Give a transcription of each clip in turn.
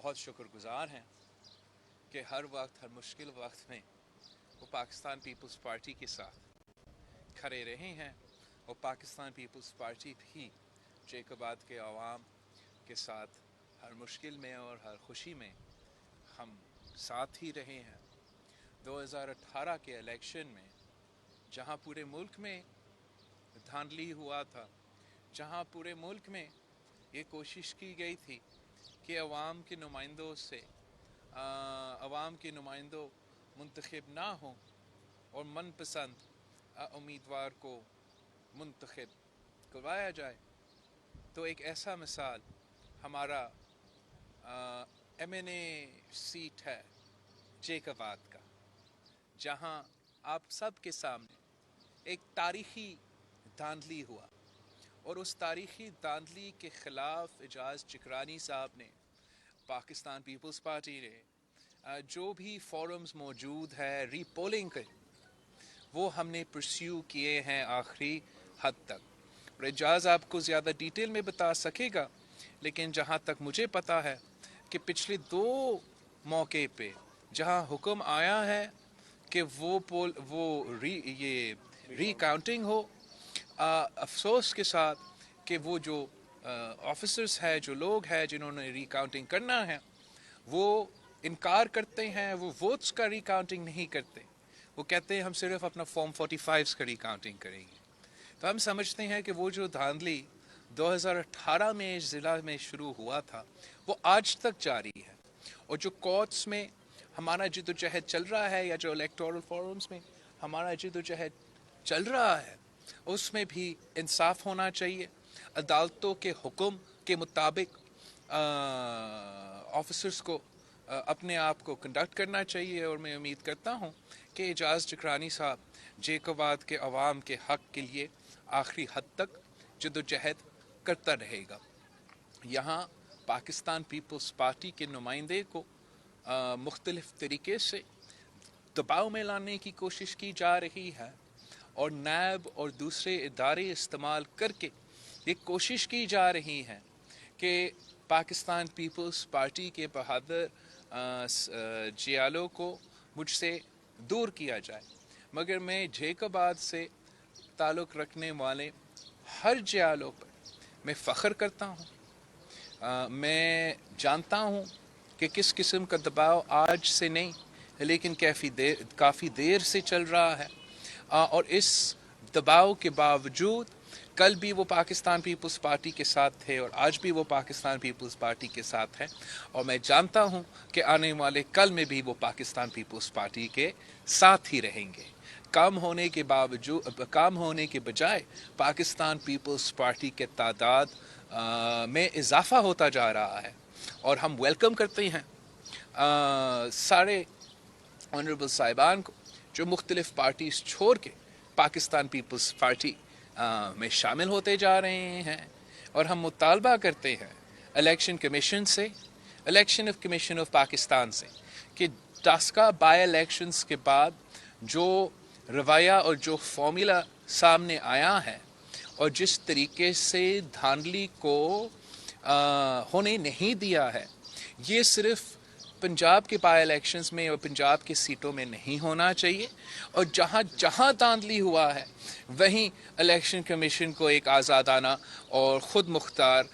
بہت شکر گزار ہیں کہ ہر وقت ہر مشکل وقت میں وہ پاکستان پیپلز پارٹی کے ساتھ کھڑے رہے ہیں، اور پاکستان پیپلز پارٹی بھی جیکوباد کے عوام کے ساتھ ہر مشکل میں اور ہر خوشی میں ہم ساتھ ہی رہے ہیں۔ 2018 کے الیکشن میں جہاں پورے ملک میں دھاندلی ہوا تھا، جہاں پورے ملک میں یہ کوشش کی گئی تھی کہ عوام کے نمائندوں سے عوام کے نمائندوں منتخب نہ ہوں اور من پسند امیدوار کو منتخب کروایا جائے، تو ایک ایسا مثال ہمارا ایم این اے سیٹ ہے جیکوباد کا، جہاں آپ سب کے سامنے ایک تاریخی دھاندلی ہوا، اور اس تاریخی دھاندلی کے خلاف اعجاز چکرانی صاحب نے، پاکستان پیپلز پارٹی نے جو بھی فورمز موجود ہے ری پولنگ کے، وہ ہم نے پرسیو کیے ہیں آخری حد تک۔ اور اعجاز آپ کو زیادہ ڈیٹیل میں بتا سکے گا، لیکن جہاں تک مجھے پتا ہے کہ پچھلے 2 موقع پہ جہاں حکم آیا ہے کہ وہ ری کاؤنٹنگ ہو، افسوس کے ساتھ کہ وہ جو آفیسرز ہیں، جو لوگ ہیں جنہوں نے ری کاؤنٹنگ کرنا ہے، وہ انکار کرتے ہیں، وہ ووٹس کا ری کاؤنٹنگ نہیں کرتے، وہ کہتے ہیں ہم صرف اپنا فارم 45 کا ری کاؤنٹنگ کریں گے۔ تو ہم سمجھتے ہیں کہ وہ جو دھاندلی 2018 میں اس ضلع میں شروع ہوا تھا وہ آج تک جاری ہے، اور جو کورٹس میں ہمارا جد و جہد چل رہا ہے، یا جو الیکٹورل فورمز میں ہمارا جد و جہد چل رہا ہے، اس میں بھی انصاف ہونا چاہیے۔ عدالتوں کے حکم کے مطابق آفیسرز کو اپنے آپ کو کنڈکٹ کرنا چاہیے، اور میں امید کرتا ہوں کہ اعجاز چکرانی صاحب جیکوباد کے عوام کے حق کے لیے آخری حد تک جد و جہد کرتا رہے گا۔ یہاں پاکستان پیپلز پارٹی کے نمائندے کو مختلف طریقے سے دباؤ میں لانے کی کوشش کی جا رہی ہے، اور نیب اور دوسرے ادارے استعمال کر کے یہ کوشش کی جا رہی ہے کہ پاکستان پیپلز پارٹی کے بہادر جیالوں کو مجھ سے دور کیا جائے، مگر میں جیکوباد سے تعلق رکھنے والے ہر جیالوں پر میں فخر کرتا ہوں۔ میں جانتا ہوں کہ کس قسم کا دباؤ آج سے نہیں لیکن کافی دیر سے چل رہا ہے، اور اس دباؤ کے باوجود کل بھی وہ پاکستان پیپلز پارٹی کے ساتھ تھے، اور آج بھی وہ پاکستان پیپلز پارٹی کے ساتھ ہیں، اور میں جانتا ہوں کہ آنے والے کل میں بھی وہ پاکستان پیپلز پارٹی کے ساتھ ہی رہیں گے۔ کام ہونے کے بجائے پاکستان پیپلز پارٹی کے تعداد میں اضافہ ہوتا جا رہا ہے، اور ہم ویلکم کرتے ہیں سارے آنریبل صاحبان کو جو مختلف پارٹیز چھوڑ کے پاکستان پیپلز پارٹی میں شامل ہوتے جا رہے ہیں، اور ہم مطالبہ کرتے ہیں الیکشن کمیشن آف پاکستان سے کہ ٹاسکا بائی الیکشنز کے بعد جو رویہ اور جو فارمولا سامنے آیا ہے، اور جس طریقے سے دھاندلی کو ہونے نہیں دیا ہے، یہ صرف پنجاب کے بائی الیکشنز میں اور پنجاب کی سیٹوں میں نہیں ہونا چاہیے، اور جہاں جہاں دھاندلی ہوا ہے وہیں الیکشن کمیشن کو ایک آزادانہ اور خود مختار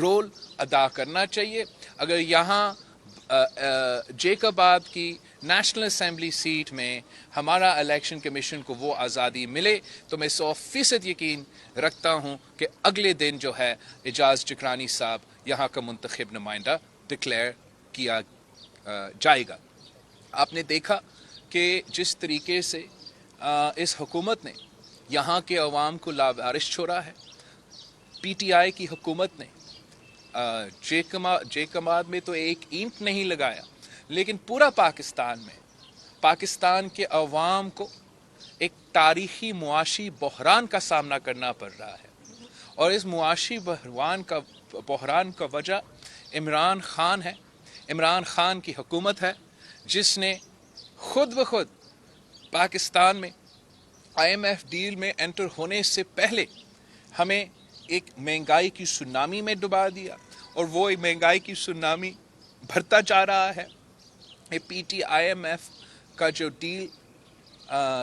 رول ادا کرنا چاہیے۔ اگر یہاں جیکوباد کی نیشنل اسمبلی سیٹ میں ہمارا الیکشن کمیشن کو وہ آزادی ملے تو میں 100% یقین رکھتا ہوں کہ اگلے دن جو ہے اعجاز چکرانی صاحب یہاں کا منتخب نمائندہ ڈکلیئر کیا جائے گا۔ آپ نے دیکھا کہ جس طریقے سے اس حکومت نے یہاں کے عوام کو لاوارث چھوڑا ہے، پی ٹی آئی کی حکومت نے جیکوباد میں تو ایک اینٹ نہیں لگایا، لیکن پورا پاکستان کے عوام کو ایک تاریخی معاشی بحران کا سامنا کرنا پڑ رہا ہے، اور اس معاشی بحران کا وجہ عمران خان ہے، عمران خان کی حکومت ہے، جس نے خود بخود پاکستان میں IMF ڈیل میں انٹر ہونے سے پہلے ہمیں ایک مہنگائی کی سونامی میں ڈبا دیا، اور وہ مہنگائی کی سونامی بڑھتا جا رہا ہے. P T I M F کا جو ڈیل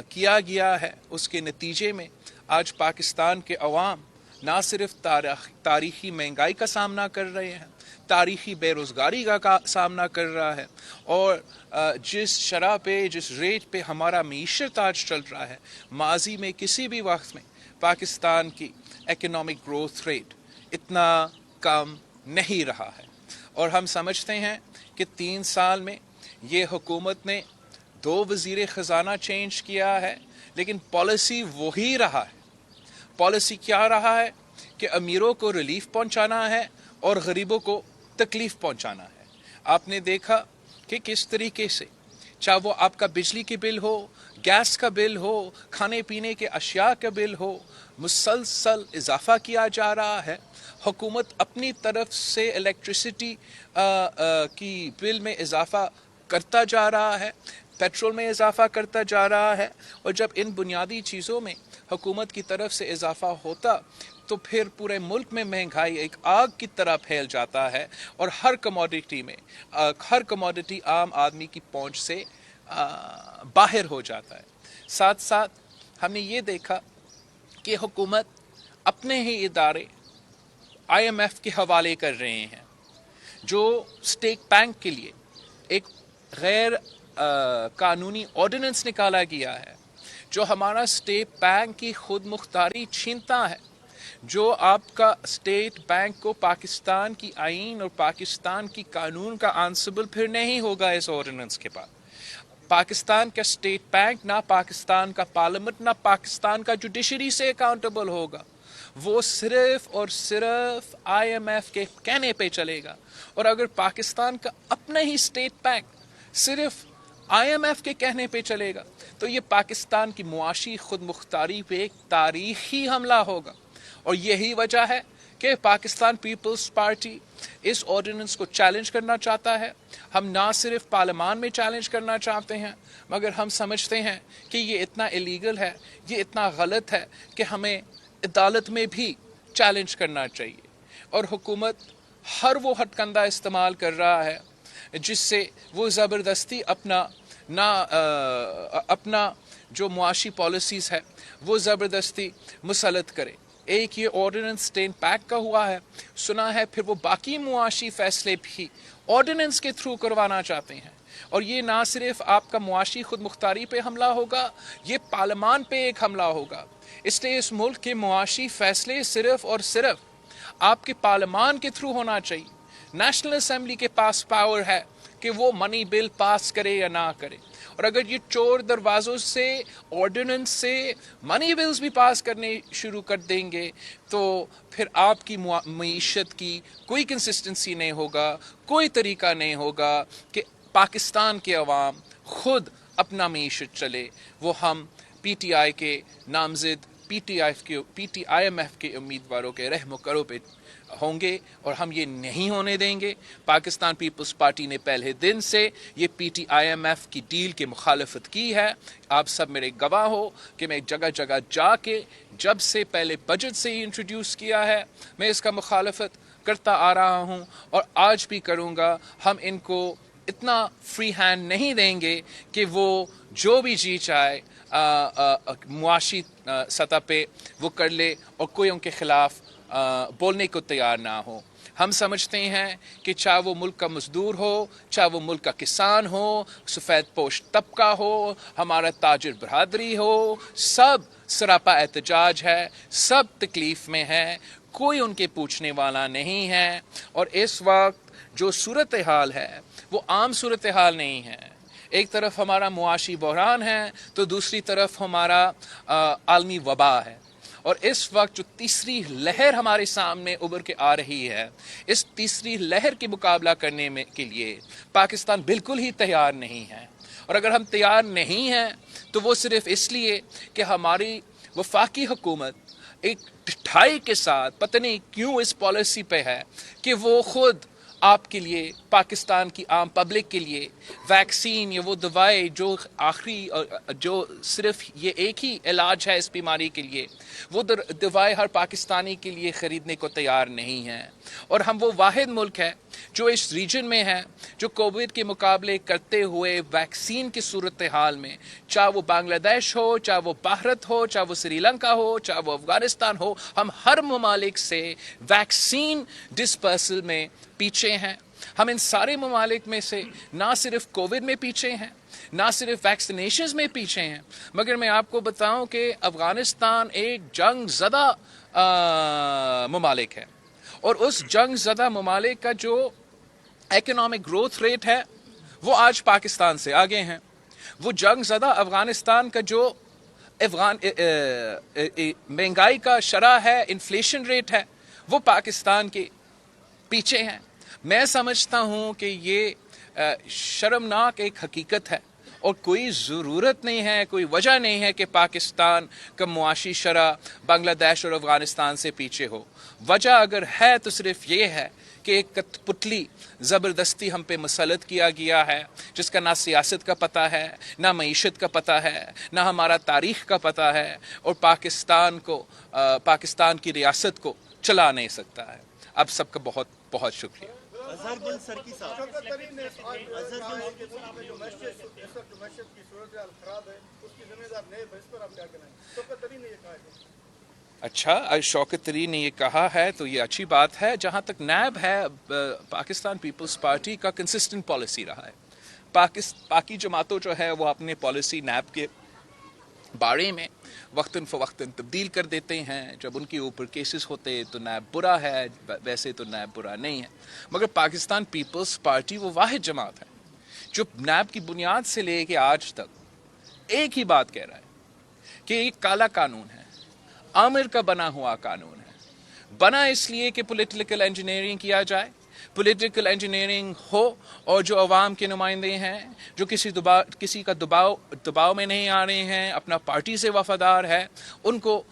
کیا گیا ہے اس کے نتیجے میں آج پاکستان کے عوام نہ صرف تاریخی مہنگائی کا سامنا کر رہے ہیں، تاریخی بے روزگاری کا سامنا کر رہا ہے، اور جس شرح پہ جس ریٹ پہ ہمارا معیشت آج چل رہا ہے، ماضی میں کسی بھی وقت میں پاکستان کی اکنامک گروتھ ریٹ اتنا کم نہیں رہا ہے. اور ہم سمجھتے ہیں کہ 3 سال میں یہ حکومت نے 2 وزیر خزانہ چینج کیا ہے، لیکن پالیسی وہی رہا ہے. پالیسی کیا رہا ہے کہ امیروں کو ریلیف پہنچانا ہے اور غریبوں کو تکلیف پہنچانا ہے. آپ نے دیکھا کہ کس طریقے سے چاہے وہ آپ کا بجلی کے بل ہو، گیس کا بل ہو، کھانے پینے کے اشیاء کا بل ہو، مسلسل اضافہ کیا جا رہا ہے. حکومت اپنی طرف سے الیکٹریسٹی کی بل میں اضافہ کرتا جا رہا ہے، پیٹرول میں اضافہ کرتا جا رہا ہے. اور جب ان بنیادی چیزوں میں حکومت کی طرف سے اضافہ ہوتا تو پھر پورے ملک میں مہنگائی ایک آگ کی طرح پھیل جاتا ہے، اور ہر کموڈٹی عام آدمی کی پہنچ سے باہر ہو جاتا ہے. ساتھ ساتھ ہم نے یہ دیکھا کہ حکومت اپنے ہی ادارے آئی ایم ایف کے حوالے کر رہے ہیں. جو اسٹیٹ بینک کے لیے ایک غیر قانونی آرڈیننس نکالا گیا ہے، جو ہمارا اسٹیٹ بینک کی خود مختاری چھینتا ہے، جو آپ کا اسٹیٹ بینک کو پاکستان کی آئین اور پاکستان کی قانون کا آنسبل پھر نہیں ہوگا اس آرڈیننس کے بعد. پاکستان کا اسٹیٹ بینک نہ پاکستان کا پارلیمنٹ نہ پاکستان کا جوڈیشری سے اکاؤنٹیبل ہوگا. وہ صرف اور صرف آئی ایم ایف کے کہنے پہ چلے گا. اور اگر پاکستان کا اپنا ہی اسٹیٹ بینک صرف آئی ایم ایف کے کہنے پہ چلے گا تو یہ پاکستان کی معاشی خود مختاری پہ ایک تاریخی حملہ ہوگا. اور یہی وجہ ہے کہ پاکستان پیپلز پارٹی اس آرڈیننس کو چیلنج کرنا چاہتا ہے. ہم نہ صرف پارلیمان میں چیلنج کرنا چاہتے ہیں، مگر ہم سمجھتے ہیں کہ یہ اتنا ایلیگل ہے، یہ اتنا غلط ہے کہ ہمیں عدالت میں بھی چیلنج کرنا چاہیے. اور حکومت ہر وہ ہتھ کنڈا استعمال کر رہا ہے جس سے وہ زبردستی اپنا جو معاشی پالیسیز ہے وہ زبردستی مسلط کرے. ایک یہ آرڈیننس اسٹیٹ بینک کا ہوا ہے، سنا ہے پھر وہ باقی معاشی فیصلے بھی آرڈیننس کے تھرو کروانا چاہتے ہیں. اور یہ نہ صرف آپ کا معاشی خود مختاری پہ حملہ ہوگا، یہ پارلیمان پہ ایک حملہ ہوگا. اس لیے اس ملک کے معاشی فیصلے صرف اور صرف آپ کے پارلیمان کے تھرو ہونا چاہیے. نیشنل اسمبلی کے پاس پاور ہے کہ وہ منی بل پاس کرے یا نہ کرے. اور اگر یہ چور دروازوں سے آرڈیننس سے منی بلز بھی پاس کرنے شروع کر دیں گے تو پھر آپ کی معیشت کی کوئی کنسسٹنسی نہیں ہوگا، کوئی طریقہ نہیں ہوگا کہ پاکستان کے عوام خود اپنا معیشت چلے. وہ ہم پی ٹی آئی کے نامزد P T I M F کے امیدواروں کے رحم و کرو پہ ہوں گے، اور ہم یہ نہیں ہونے دیں گے. پاکستان پیپلز پارٹی نے پہلے دن سے یہ P T I M F کی ڈیل کی مخالفت کی ہے. آپ سب میرے گواہ ہو کہ میں جگہ جگہ جا کے جب سے پہلے بجٹ سے ہی انٹروڈیوس کیا ہے میں اس کا مخالفت کرتا آ رہا ہوں اور آج بھی کروں گا. ہم ان کو اتنا فری ہینڈ نہیں دیں گے کہ وہ جو بھی جی چاہے معاشی سطح پہ وہ کر لے اور کوئی ان کے خلاف بولنے کو تیار نہ ہو. ہم سمجھتے ہیں کہ چاہے وہ ملک کا مزدور ہو، چاہے وہ ملک کا کسان ہو، سفید پوش طبقہ ہو، ہمارا تاجر برادری ہو، سب سراپا احتجاج ہے، سب تکلیف میں ہے، کوئی ان کے پوچھنے والا نہیں ہے. اور اس وقت جو صورتحال ہے وہ عام صورتحال نہیں ہے. ایک طرف ہمارا معاشی بحران ہے تو دوسری طرف ہمارا عالمی وبا ہے. اور اس وقت جو تیسری لہر ہمارے سامنے ابھر کے آ رہی ہے، اس تیسری لہر کے مقابلہ کرنے کے لیے پاکستان بالکل ہی تیار نہیں ہے. اور اگر ہم تیار نہیں ہیں تو وہ صرف اس لیے کہ ہماری وفاقی حکومت ایک ڈھائی کے ساتھ پتہ نہیں کیوں اس پالیسی پہ ہے کہ وہ خود آپ کے لیے، پاکستان کی عام پبلک کے لیے ویکسین یا وہ دوائیں جو آخری جو صرف یہ ایک ہی علاج ہے اس بیماری کے لیے، وہ دوائیں ہر پاکستانی کے لیے خریدنے کو تیار نہیں ہیں. اور ہم وہ واحد ملک ہے جو اس ریجن میں ہے جو کووڈ کے مقابلے کرتے ہوئے ویکسین کی صورتحال میں، چاہے وہ بنگلہ دیش ہو، چاہے وہ بھارت ہو، چاہے وہ سری لنکا ہو، چاہے وہ افغانستان ہو، ہم ہر ممالک سے ویکسین ڈسپرسل میں پیچھے ہیں. ہم ان سارے ممالک میں سے نہ صرف کووڈ میں پیچھے ہیں، نہ صرف ویکسینیشنز میں پیچھے ہیں، مگر میں آپ کو بتاؤں کہ افغانستان ایک جنگ زدہ ممالک ہے، اور اس جنگ زدہ ممالک کا جو اکنامک گروتھ ریٹ ہے وہ آج پاکستان سے آگے ہیں. وہ جنگ زدہ افغانستان کا جو مہنگائی کا شرح ہے، انفلیشن ریٹ ہے، وہ پاکستان کے پیچھے ہیں. میں سمجھتا ہوں کہ یہ شرمناک ایک حقیقت ہے، اور کوئی ضرورت نہیں ہے، کوئی وجہ نہیں ہے کہ پاکستان کا معاشی شرح بنگلہ دیش اور افغانستان سے پیچھے ہو. وجہ اگر ہے تو صرف یہ ہے کہ ایک کٹ پتلی زبردستی ہم پہ مسلط کیا گیا ہے، جس کا نہ سیاست کا پتہ ہے، نہ معیشت کا پتہ ہے، نہ ہمارا تاریخ کا پتہ ہے، اور پاکستان کی ریاست کو چلا نہیں سکتا ہے. اب سب کا بہت بہت شکریہ. اظہر گل سرکی صاحب، اچھا، شوکت ترین نے یہ کہا ہے تو یہ اچھی بات ہے. جہاں تک نیب ہے، پاکستان پیپلز پارٹی کا کنسسٹنٹ پالیسی رہا ہے. باقی جماعتوں جو ہے وہ اپنے پالیسی نیب کے بارے میں وقتاً فوقتاً تبدیل کر دیتے ہیں. جب ان کے اوپر کیسز ہوتے تو نیب برا ہے، ویسے تو نیب برا نہیں ہے. مگر پاکستان پیپلز پارٹی وہ واحد جماعت ہے جو نیب کی بنیاد سے لے کے آج تک ایک ہی بات کہہ رہا ہے کہ یہ کالا قانون ہے، آمر کا بنا ہوا قانون ہے. بنا اس لیے کہ پولیٹیکل انجینئرنگ کیا جائے، پولیٹیکل انجینئرنگ ہو، اور جو عوام کے نمائندے ہیں جو کسی کا دباؤ میں نہیں آ رہے ہیں، اپنا پارٹی سے وفادار ہے، ان کو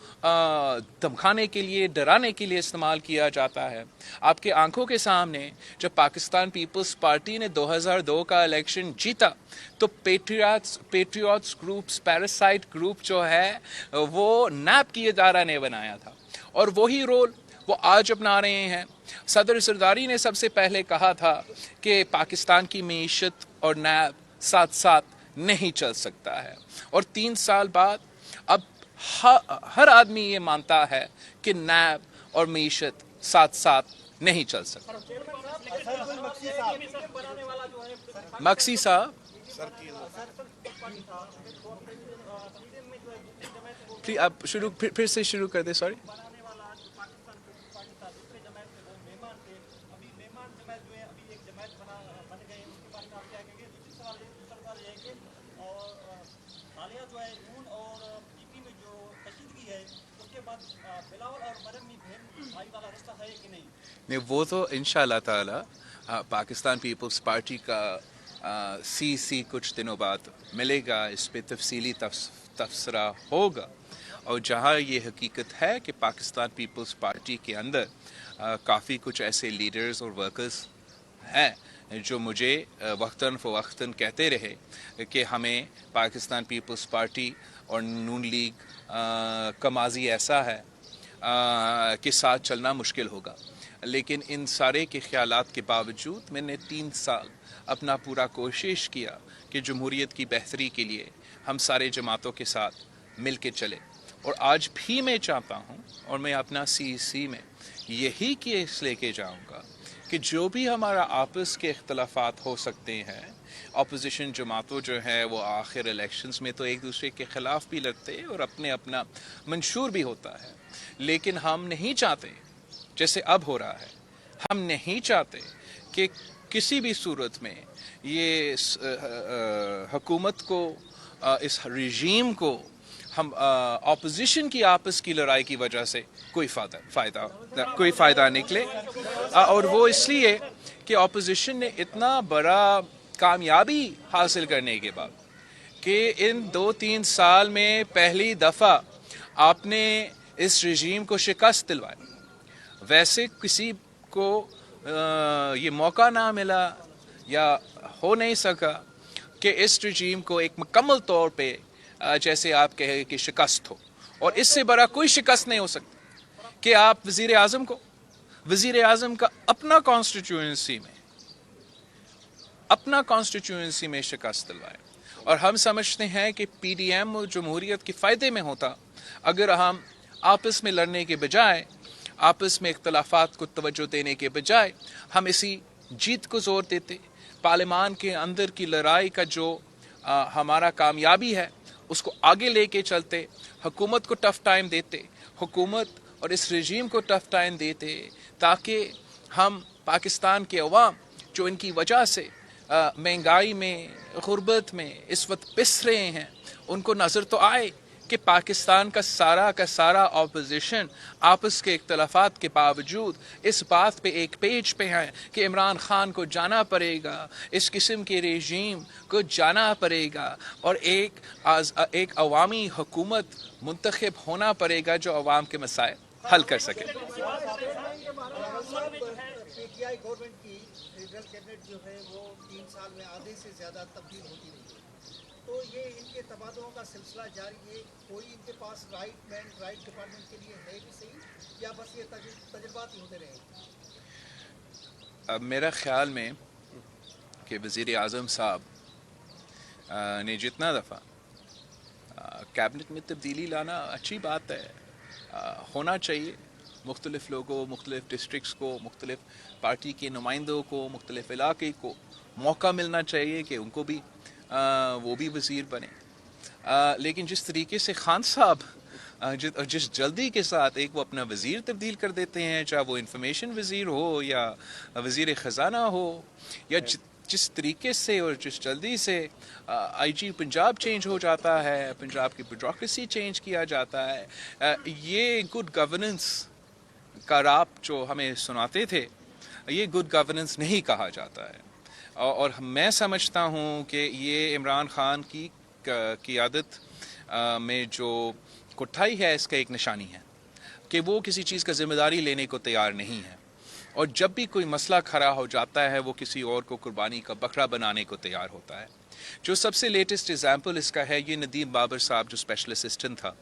دھمکانے کے لیے، ڈرانے کے لیے استعمال کیا جاتا ہے. آپ کے آنکھوں کے سامنے جب پاکستان پیپلز پارٹی نے 2002 کا الیکشن جیتا تو پیٹریوٹس گروپس، پیراسائٹ گروپ جو ہے وہ نیب کی ادارہ نے بنایا تھا، اور وہی رول وہ آج اپنا رہے ہیں. صدر زرداری نے سب سے پہلے کہا تھا کہ پاکستان کی معیشت اور نیب ساتھ ساتھ نہیں چل سکتا ہے، اور 3 سال بعد اب ہر آدمی یہ مانتا ہے کہ نیب اور معیشت ساتھ ساتھ نہیں چل سکتا. مکسی صاحب اب پھر سے شروع کر دیں. سوری. نہیں، وہ تو انشاءاللہ تعالی پاکستان پیپلز پارٹی کا سی کچھ دنوں بعد ملے گا، اس پہ تفصیلی تبصرہ ہوگا. اور جہاں یہ حقیقت ہے کہ پاکستان پیپلز پارٹی کے اندر کافی کچھ ایسے لیڈرز اور ورکرز ہیں جو مجھے وقتاً فوقتاً کہتے رہے کہ ہمیں پاکستان پیپلز پارٹی اور نون لیگ کا ماضی ایسا ہے کہ ساتھ چلنا مشکل ہوگا. لیکن ان سارے کے خیالات کے باوجود میں نے 3 سال اپنا پورا کوشش کیا کہ جمہوریت کی بہتری کے لیے ہم سارے جماعتوں کے ساتھ مل کے چلے. اور آج بھی میں چاہتا ہوں، اور میں اپنا سی میں یہی کیس لے کے جاؤں گا کہ جو بھی ہمارا آپس کے اختلافات ہو سکتے ہیں، اپوزیشن جماعتوں جو ہیں وہ آخر الیکشنز میں تو ایک دوسرے کے خلاف بھی لڑتے اور اپنا منشور بھی ہوتا ہے، لیکن ہم نہیں چاہتے، جیسے اب ہو رہا ہے، ہم نہیں چاہتے کہ کسی بھی صورت میں یہ حکومت کو، اس رژیم کو، ہم اپوزیشن کی آپس کی لڑائی کی وجہ سے کوئی فائدہ نکلے. اور وہ اس لیے کہ اپوزیشن نے اتنا بڑا کامیابی حاصل کرنے کے بعد کہ ان 2-3 سال میں پہلی دفعہ آپ نے اس رژیم کو شکست دلوائی. ویسے کسی کو یہ موقع نہ ملا یا ہو نہیں سکا کہ اس رجیم کو ایک مکمل طور پہ جیسے آپ کہے کہ شکست ہو. اور اس سے بڑا کوئی شکست نہیں ہو سکتا کہ آپ وزیر اعظم کا اپنا کانسٹیٹیوئنسی میں شکست دلوائے. اور ہم سمجھتے ہیں کہ پی ڈی ایم جمہوریت کے فائدے میں ہوتا اگر ہم آپس میں لڑنے کے بجائے, آپس میں اختلافات کو توجہ دینے کے بجائے ہم اسی جیت کو زور دیتے. پارلیمان کے اندر کی لڑائی کا جو ہمارا کامیابی ہے اس کو آگے لے کے چلتے, حکومت کو ٹف ٹائم دیتے, حکومت اور اس رجیم کو ٹف ٹائم دیتے, تاکہ ہم پاکستان کے عوام جو ان کی وجہ سے مہنگائی میں, غربت میں اس وقت پس رہے ہیں, ان کو نظر تو آئے کہ پاکستان کا سارا اپوزیشن آپس کے اختلافات کے باوجود اس بات پہ ایک پیج پہ ہے کہ عمران خان کو جانا پڑے گا, اس قسم کے رژیم کو جانا پڑے گا, اور ایک عوامی حکومت منتخب ہونا پڑے گا جو عوام کے مسائل حل کر سکے. پی ٹی آئی گورنمنٹ کی فیڈرل کیبنٹ جو ہے وہ 3 سال میں آدھے سے زیادہ تبدیل ہوتی رہی ہے, تو یہ ان کے تبادلوں کا سلسلہ جاری ہے. کوئی ان کے پاس رائٹ ڈپارٹمنٹ کے لیے ہے بھی صحیح, یا بس یہ تجربات ہی ہوتے رہے؟ اب میرا خیال میں کہ وزیر اعظم صاحب نے جتنا دفعہ کیبنٹ میں تبدیلی لانا اچھی بات ہے, ہونا چاہیے. مختلف لوگوں, مختلف ڈسٹرکٹس کو, مختلف پارٹی کے نمائندوں کو, مختلف علاقے کو موقع ملنا چاہیے کہ ان کو بھی وہ بھی وزیر بنے. لیکن جس طریقے سے خان صاحب جس جلدی کے ساتھ ایک وہ اپنا وزیر تبدیل کر دیتے ہیں, چاہے وہ انفارمیشن وزیر ہو یا وزیر خزانہ ہو, یا جس طریقے سے اور جس جلدی سے آئی جی پنجاب چینج ہو جاتا ہے, پنجاب کی بیوروکریسی چینج کیا جاتا ہے, یہ گڈ گورننس کا راپ جو ہمیں سناتے تھے, یہ گڈ گورننس نہیں کہا جاتا ہے. اور میں سمجھتا ہوں کہ یہ عمران خان کی قیادت میں جو کوٹھائی ہے اس کا ایک نشانی ہے کہ وہ کسی چیز کا ذمہ داری لینے کو تیار نہیں ہے, اور جب بھی کوئی مسئلہ کھڑا ہو جاتا ہے وہ کسی اور کو قربانی کا بکرا بنانے کو تیار ہوتا ہے. جو سب سے لیٹسٹ ایگزامپل اس کا ہے یہ ندیم بابر صاحب جو اسپیشل اسسٹنٹ تھا,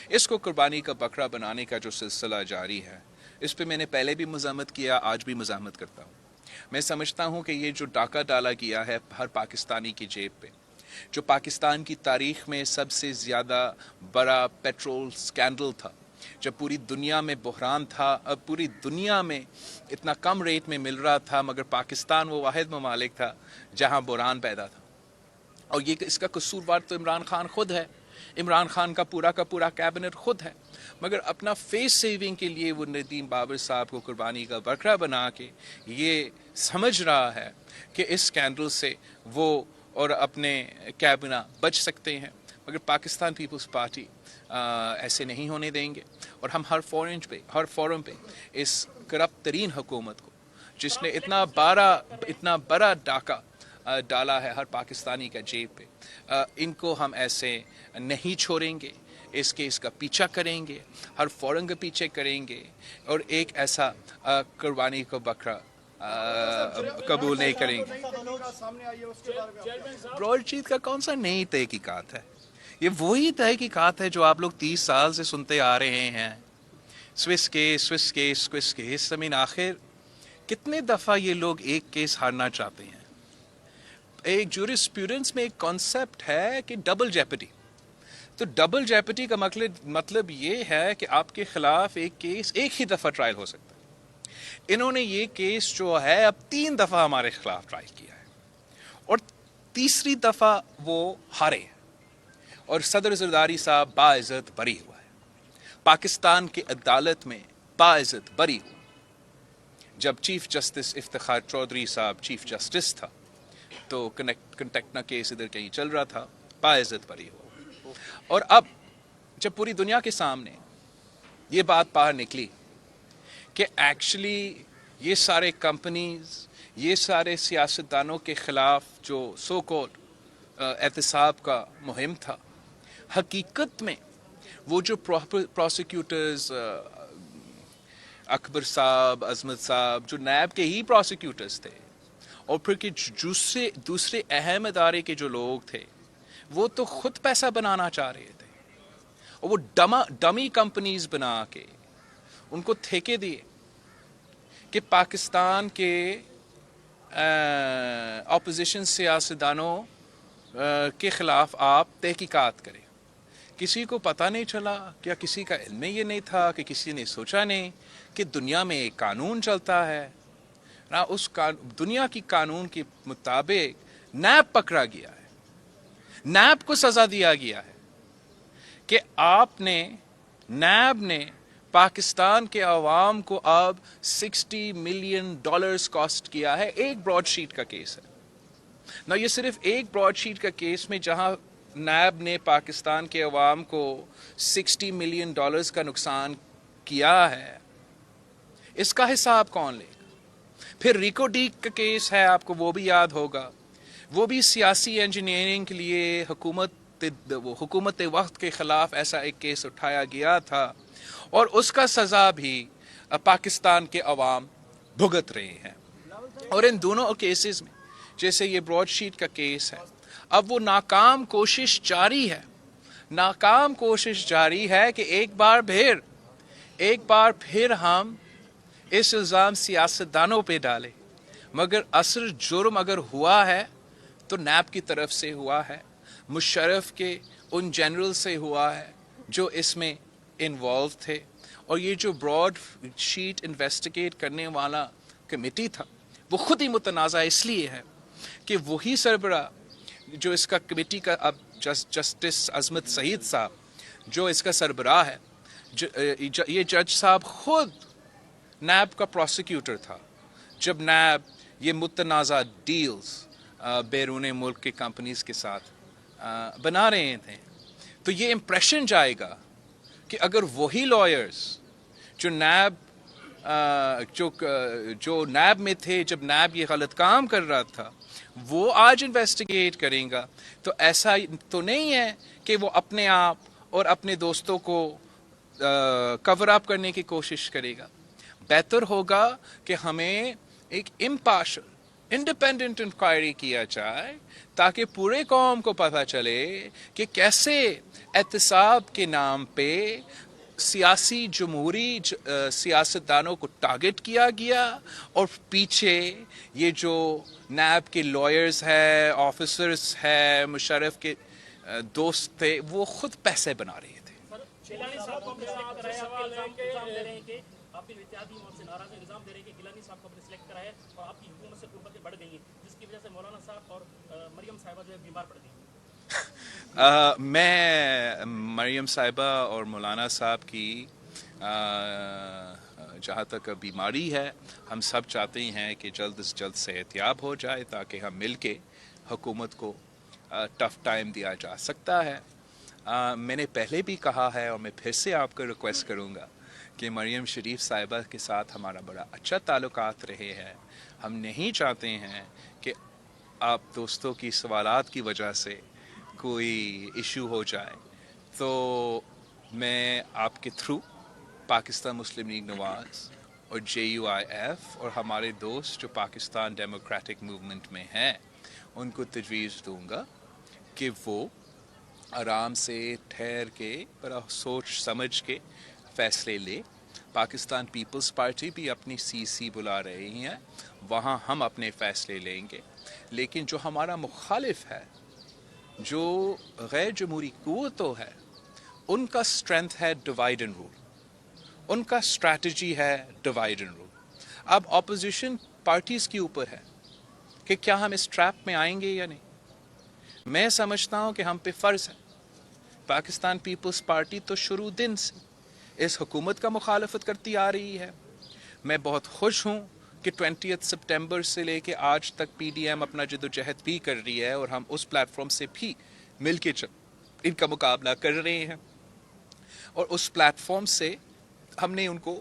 اس کو قربانی کا بکرا بنانے کا جو سلسلہ جاری ہے, اس پہ میں نے پہلے بھی مزاحمت کیا, آج بھی مزاحمت کرتا ہوں. میں سمجھتا ہوں کہ یہ جو ڈاکہ ڈالا گیا ہے ہر پاکستانی کی جیب پہ, جو پاکستان کی تاریخ میں سب سے زیادہ بڑا پیٹرول سکینڈل تھا, جب پوری دنیا میں بحران تھا, اب پوری دنیا میں اتنا کم ریٹ میں مل رہا تھا, مگر پاکستان وہ واحد ممالک تھا جہاں بحران پیدا تھا. اور یہ اس کا قصوروار تو عمران خان خود ہے, عمران خان کا پورا کیبنٹ خود ہے, مگر اپنا فیس سیونگ کے لیے وہ ندیم بابر صاحب کو قربانی کا بکرا بنا کے یہ سمجھ رہا ہے کہ اس اسکینڈل سے وہ اور اپنے کیبنہ بچ سکتے ہیں. مگر پاکستان پیپلز پارٹی ایسے نہیں ہونے دیں گے, اور ہم ہر فورم پہ اس کرپٹ ترین حکومت کو جس نے اتنا بڑا ڈاکہ ڈالا ہے ہر پاکستانی کا جیب پہ, ان کو ہم ایسے نہیں چھوڑیں گے. اس کا پیچھا کریں گے, ہر فورم کے پیچھے کریں گے, اور ایک ایسا قربانی کو بکرا قبول نہیں کریں گے. برول جیت کا کون سا نئی تحقیقات ہے؟ یہ وہی تحقیقات ہے جو آپ لوگ 30 سال سے سنتے آ رہے ہیں. Swiss case. آخر کتنے دفعہ یہ لوگ ایک کیس ہارنا چاہتے ہیں؟ ایک جورسپروڈنس میں ایک کانسیپٹ ہے کہ ڈبل جیپٹی. تو ڈبل جیپٹی کا مطلب یہ ہے کہ آپ کے خلاف ایک کیس ایک ہی دفعہ ٹرائل ہو سکتا ہے. انہوں نے یہ کیس جو ہے اب 3 دفعہ ہمارے خلاف ٹرائل کیا ہے, اور تیسری دفعہ وہ ہارے ہیں, اور صدر زرداری صاحب باعزت بری ہوا ہے. پاکستان کی عدالت میں باعزت بری ہوا. جب چیف جسٹس افتخار چودھری صاحب چیف جسٹس تھا تو کنٹیکٹنا کیس ادھر کہیں چل رہا تھا, باعزت بری ہوا. اور اب جب پوری دنیا کے سامنے یہ بات باہر نکلی کہ ایکچولی یہ سارے کمپنیز, یہ سارے سیاستدانوں کے خلاف جو سو کالڈ احتساب کا مہم تھا, حقیقت میں وہ جو پروسیکیوٹرز اکبر صاحب, عظمت صاحب, جو نیب کے ہی پروسیکیوٹرز تھے, اور پھر کہ دوسرے اہم ادارے کے جو لوگ تھے وہ تو خود پیسہ بنانا چاہ رہے تھے, اور وہ ڈمی کمپنیز بنا کے ان کو ٹھیکے دیے کہ پاکستان کے اپوزیشن سیاستدانوں کے خلاف آپ تحقیقات کریں. کسی کو پتہ نہیں چلا, کیا کسی کا علم یہ نہیں تھا, کہ کسی نے سوچا نہیں کہ دنیا میں ایک قانون چلتا ہے نا, اس دنیا کی قانون کے مطابق نیب پکڑا گیا ہے, نیب کو سزا دیا گیا ہے کہ آپ نے, نیب نے پاکستان کے عوام کو اب $60 ملین کاسٹ کیا ہے. ایک براڈ شیٹ کا کیس ہے نا, یہ صرف ایک براڈ شیٹ کا کیس میں جہاں نیب نے پاکستان کے عوام کو $60 ملین کا نقصان کیا ہے, اس کا حساب کون لے گا؟ پھر ریکو ڈیک کا کیس ہے, آپ کو وہ بھی یاد ہوگا, وہ بھی سیاسی انجینئرنگ کے لیے حکومت وقت کے خلاف ایسا ایک کیس اٹھایا گیا تھا, اور اس کا سزا بھی پاکستان کے عوام بھگت رہے ہیں. اور ان دونوں کیسز میں, جیسے یہ براڈ شیٹ کا کیس ہے, اب وہ ناکام کوشش جاری ہے کہ ایک بار پھر ہم اس الزام سیاستدانوں پہ ڈالیں, مگر اصل جرم اگر ہوا ہے تو نیب کی طرف سے ہوا ہے, مشرف کے ان جنرل سے ہوا ہے جو اس میں انوالو تھے. اور یہ جو براڈ شیٹ انویسٹیگیٹ کرنے والا کمیٹی تھا وہ خود ہی متنازع اس لیے ہے کہ وہی سربراہ جو اس کا کمیٹی کا, اب جسٹس عظمت سعید صاحب جو اس کا سربراہ ہے, یہ جج صاحب خود نیب کا پروسیکیوٹر تھا جب نیب یہ متنازع ڈیلز بیرون ملک کے کمپنیز کے ساتھ بنا رہے تھے. تو یہ امپریشن جائے گا کہ اگر وہی لائرز جو نیب میں تھے جب نیب یہ غلط کام کر رہا تھا, وہ آج انویسٹیگیٹ کریں گا, تو ایسا تو نہیں ہے کہ وہ اپنے آپ اور اپنے دوستوں کو کور اپ کرنے کی کوشش کرے گا. بہتر ہوگا کہ ہمیں ایک امپارشل, انڈیپینڈنٹ انکوائری کیا جائے تاکہ پورے قوم کو پتہ چلے کہ کیسے احتساب کے نام پہ سیاسی جمہوری سیاستدانوں کو ٹارگٹ کیا گیا, اور پیچھے یہ جو نیب کے لائرز ہے, آفیسرز ہے, مشرف کے دوست تھے, وہ خود پیسے بنا رہے تھے. آپ کے اتحادی اور سے ناراض الزام دے رہے ہیں کہ گیلانی صاحب کو اپنے سلیکٹ کرا ہے اور آپ کی حکومت سے قربتیں بڑھ گئی ہیں, جس کی وجہ سے مولانا صاحب اور مریم صاحبہ جو ہے بیمار پڑ گئی. میں مریم صاحبہ اور مولانا صاحب کی جہاں تک بیماری ہے, ہم سب چاہتے ہیں کہ جلد از جلد صحتیاب ہو جائے تاکہ ہم مل کے حکومت کو ٹف ٹائم دیا جا سکتا ہے. میں نے پہلے بھی کہا ہے اور میں پھر سے آپ کو ریکویسٹ کروں گا کہ مریم شریف صاحبہ کے ساتھ ہمارا بڑا اچھا تعلقات رہے ہیں. ہم نہیں چاہتے ہیں کہ آپ دوستوں کی سوالات کی وجہ سے کوئی ایشو ہو جائے. تو میں آپ کے تھرو پاکستان مسلم لیگ نواز اور JUIF اور ہمارے دوست جو پاکستان ڈیموکریٹک موومنٹ میں ہیں ان کو تجویز دوں گا کہ وہ آرام سے ٹھہر کے بڑا سوچ سمجھ کے فیصلے لے. پاکستان پیپلز پارٹی بھی اپنی CC بلا رہی ہیں, وہاں ہم اپنے فیصلے لیں گے. لیکن جو ہمارا مخالف ہے, جو غیر جمہوری قوتوں ہے, ان کا اسٹرینتھ ہے ڈیوائڈ اینڈ رول, ان کا اسٹریٹجی ہے ڈیوائڈ اینڈ رول. اب اپوزیشن پارٹیز کے اوپر ہے کہ کیا ہم اس ٹریپ میں آئیں گے یا نہیں. میں سمجھتا ہوں کہ ہم پہ فرض ہے. پاکستان پیپلز پارٹی تو شروع دن سے اس حکومت کا مخالفت کرتی آ رہی ہے. میں بہت خوش ہوں کہ 20 سپٹمبر سے لے کے آج تک PDM اپنا جدوجہد بھی کر رہی ہے, اور ہم اس پلیٹ فارم سے بھی مل کے ان کا مقابلہ کر رہے ہیں. اور اس پلیٹ فارم سے ہم نے ان کو,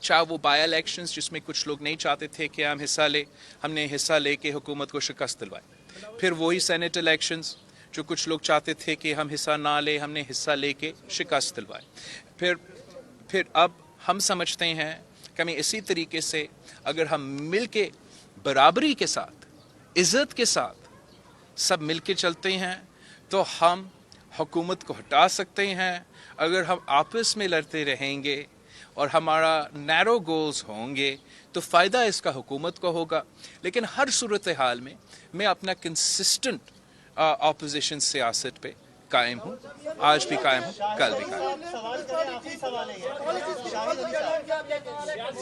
چاہے وہ بائی الیکشنز جس میں کچھ لوگ نہیں چاہتے تھے کہ ہم حصہ لیں, ہم نے حصہ لے کے حکومت کو شکست دلوائی. پھر وہی سینٹ الیکشنز جو کچھ لوگ چاہتے تھے کہ ہم حصہ نہ لیں, ہم نے حصہ لے کے شکست دلوائی. پھر اب ہم سمجھتے ہیں کہ ہمیں اسی طریقے سے اگر ہم مل کے برابری کے ساتھ عزت کے ساتھ سب مل کے چلتے ہیں تو ہم حکومت کو ہٹا سکتے ہیں. اگر ہم آپس میں لڑتے رہیں گے اور ہمارا نیرو گولز ہوں گے تو فائدہ اس کا حکومت کو ہوگا. لیکن ہر صورتحال میں میں اپنا کنسسٹنٹ اپوزیشن سیاست پہ قائم ہوں, آج بھی قائم ہوں, کل بھی قائم ہوں. سوال کریں, آخری سوال ہے یہ. شاہد علی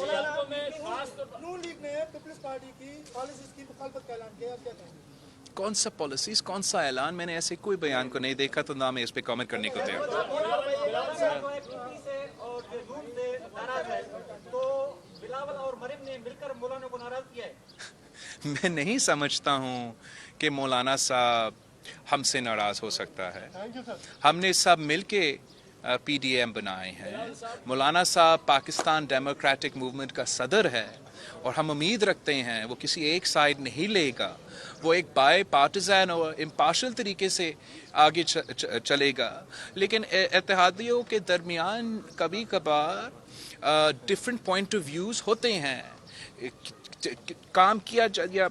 صاحب, نون لیگ نے پیپلز پارٹی کی پالیسیز کی مخالفت کا اعلان کیا, کیا کہیں گے؟ کون سا پالیسیز, کون سا اعلان؟ میں نے ایسے کوئی بیان کو نہیں دیکھا تو نہ میں اس پہ کامنٹ کرنے کو تیار ہوں. بلاول اور مریم نے مل کر مولانا کو ناراض کیا ہے. میں نہیں سمجھتا ہوں کہ مولانا صاحب ہم سے ناراض ہو سکتا ہے. ہم نے سب مل کے پی ڈی ایم بنائے ہیں. مولانا صاحب پاکستان ڈیموکریٹک موومنٹ کا صدر ہے اور ہم امید رکھتے ہیں وہ کسی ایک سائیڈ نہیں لے گا, وہ ایک بائی پارٹیزن اور امپارشل طریقے سے آگے چلے گا. لیکن اتحادیوں کے درمیان کبھی کبھار ڈفرینٹ پوائنٹ آف ویوز ہوتے ہیں, کام کیا یا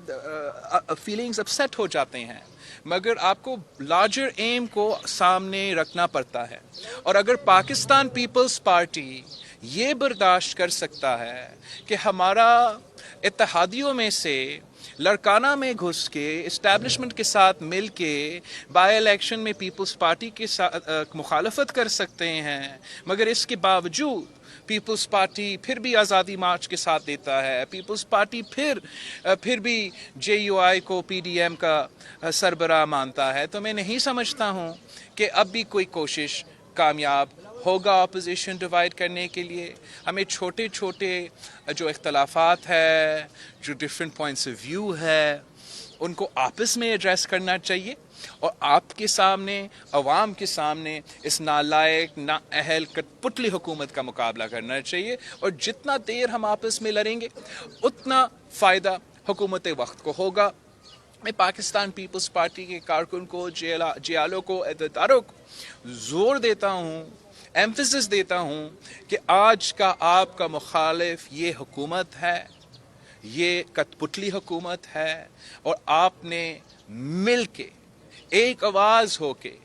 فیلنگز اپسیٹ ہو جاتے ہیں, مگر آپ کو لارجر ایم کو سامنے رکھنا پڑتا ہے. اور اگر پاکستان پیپلز پارٹی یہ برداشت کر سکتا ہے کہ ہمارا اتحادیوں میں سے لڑکانہ میں گھس کے اسٹیبلشمنٹ کے ساتھ مل کے بائی الیکشن میں پیپلز پارٹی کے ساتھ مخالفت کر سکتے ہیں, مگر اس کے باوجود پیپلز پارٹی پھر بھی آزادی مارچ کے ساتھ دیتا ہے, پیپلز پارٹی پھر بھی جے یو آئی کو پی ڈی ایم کا سربراہ مانتا ہے, تو میں نہیں سمجھتا ہوں کہ اب بھی کوئی کوشش کامیاب ہوگا اپوزیشن ڈیوائڈ کرنے کے لیے. ہمیں چھوٹے چھوٹے جو اختلافات ہے, جو ڈفرینٹ پوائنٹس آف ویو ہے, ان کو آپس میں ایڈریس کرنا چاہیے اور آپ کے سامنے, عوام کے سامنے اس نالائق نااہل کٹپٹلی حکومت کا مقابلہ کرنا چاہیے. اور جتنا دیر ہم آپس میں لڑیں گے اتنا فائدہ حکومت وقت کو ہوگا. میں پاکستان پیپلز پارٹی کے کارکن کو, جیالوں کو, عہدیداروں کو زور دیتا ہوں, ایمفیسس دیتا ہوں کہ آج کا آپ کا مخالف یہ حکومت ہے, یہ کٹپٹلی حکومت ہے, اور آپ نے مل کے ایک آواز ہو کے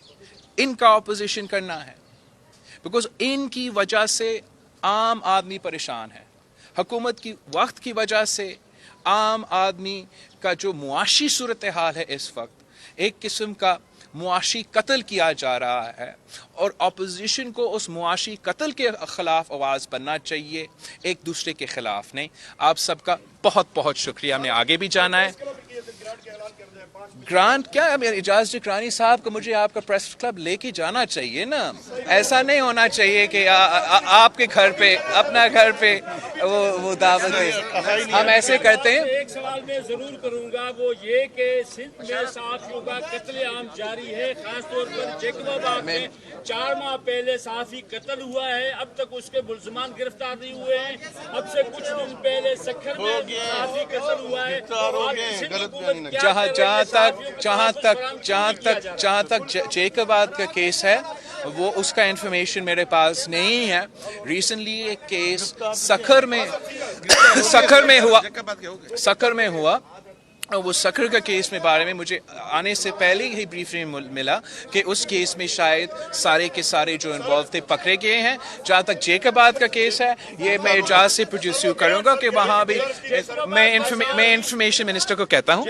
ان کا اپوزیشن کرنا ہے. بیکاز ان کی وجہ سے عام آدمی پریشان ہے. حکومت کی وقت کی وجہ سے عام آدمی کا جو معاشی صورتحال ہے اس وقت, ایک قسم کا معاشی قتل کیا جا رہا ہے, اور اپوزیشن کو اس معاشی قتل کے خلاف آواز بننا چاہیے, ایک دوسرے کے خلاف نہیں. آپ سب کا بہت بہت شکریہ. ہم نے آگے بھی جانا ہے. گرانٹ کیا, اجاز جکرانی صاحب کو مجھے آپ کا پریس کلب لے کے جانا چاہیے نا. ایسا نہیں ہونا چاہیے کہ آپ کے گھر پہ, اپنا گھر پہ وہ دعوت ہے. ہم ایسے کرتے ہیں. ایک سوال میں ضرور کروں گا, وہ یہ کہ سندھ میں صحافیوں کا قتل عام جاری ہے, خاص طور پر جیکب آباد میں 4 ماہ پہلے صحافی قتل ہوا ہے, اب تک اس کے ملزمان گرفتار نہیں ہوئے ہیں. اب سے کچھ دن پہلے سکھر میں صحافی قتل ہوا ہے. جہاں تک جیکب آباد کا کیس ہے, وہ اس کا انفارمیشن میرے پاس نہیں ہے. ریسنٹلی ایک کیس سکھر میں ہوا, وہ سکھر کا کیس میں بارے میں مجھے آنے سے پہلے ہی بریفنگ ملا کہ اس کیس میں شاید سارے کے سارے جو انوالو تھے پکڑے گئے ہیں. جہاں تک جیکب آباد کا کیس ہے, یہ میں اجاز سے پروڈیوس کروں گا کہ وہاں بھی میں انفارمیشن منسٹر کو کہتا ہوں.